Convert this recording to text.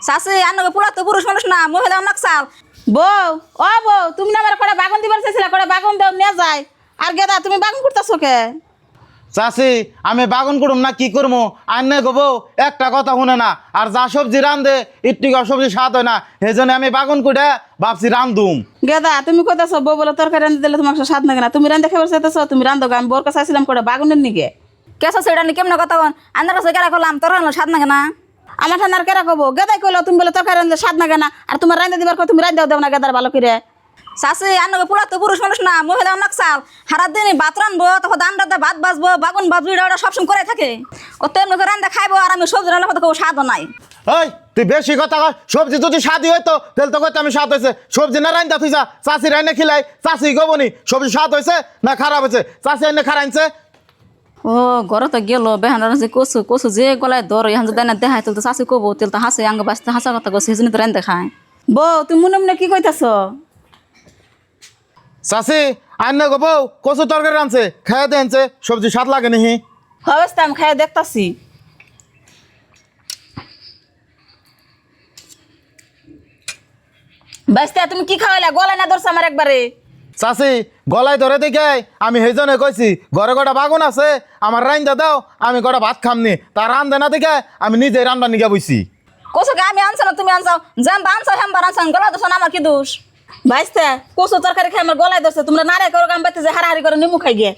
শাশি আনকে পোলা তো পুরুষ মানুষ না মহিলা নকশাল। বউ ও বউ তুমি না আমার করে বাগুন দিবার চাইছিলা করে বাগুন দেও নিয়ে যায় আর গেদা তুমি বাগুন করতেছো কে? চাষি আমি বাগুন করুম না কি করবো আন্নে গো একটা কথা শুনে না আর যা সবজি রান্ধে একটু সবজি স্বাদ হয় না সেই জন্য আমি বাগুন করে ভাবছি রান্ধুম। গেদা তুমি কইতাছো বউ বলে তরকারি রান্ধি দিলে তোমার স্বাদ লাগে না, তুমি রান্ধে খাবার চাইতেছো, তুমি রান্ধো গা। আমি বোর কাছে আসছিলাম করে বাগুনের নিকে। কেসা সেটা নি কেমন কথা কন আন্দার কাছে গেলা করলাম তোর স্বাদ নাগে না। আমার ঠান্ডার কেরা কবো গেদাই কইলো তুমি বলে তরকারি রান্ধলে স্বাদ লাগে না আর তোমার রান্ধে দিবার কথা তুমি রান্ধেও দেও না গেদার ভালো করে। শাশি আনকে পোলা তো পুরুষ মানুষ না মহিলা নকশাল। সারা দিন ভাত রানবো তখন দান রাতে ভাত বাজবো বাগুন ভাজবো এটা সবসময় করে থাকে। ও তেমনি করে রান্ধা খাইবো আর আমি সবজি রান্না করতে কেউ স্বাদও নাই। ওই তুই বেশি কথা কর, সবজি যদি স্বাদই হইতো তাহলে তো কইতে আমি স্বাদ হয়েছে। সবজি না রান্ধা তুই যা চাষি রান্না খিলাই চাষি গবনি সবজি স্বাদ হয়েছে না খারাপ হয়েছে, চাষি রান্না খারাইছে। ও ঘরে তো গেল বেহান রাঁধছে কচু কচু যে গলায় ধর এখন যদি না দেখায় তাহলে তো শাশি কবো তাহলে তো হাসে আঙ্গ বাঁচতে হাসা কথা কছে সেজন্য তো রান্ধে খায়। বউ তুমি মনে মনে কি কইতাছো? চাষি আন্নে গো কচু তরকারি রাঁধছে খাইয়া দেনছে সবজি স্বাদ লাগে নিহি। অবস্থা আমি খাই দেখতাছি। বাস্তা তুমি কি খাওয়াইলা গলায় না ধরছে আমার একবারে? চাষি গলায় ধরে দেখে আমি সেই জন্য কইছি ঘরে কটা বাগুন আছে আমার রান্দা দাও আমি কটা ভাত খামনি, তার রান্ধে না দেখে আমি নিজে রান্না নিকে বইছি। কচুকে আমি আনছো না তুমি আনছো জানবা আনছো হেমবার আনছো গলা দোষ না আমার কি দোষ? ভাইস্তা কচু তরকারি খাই আমার গলায় ধরছে, তোমরা নারে করো গাম বাতে যে হারাহারি করে নিমু খাই গিয়ে।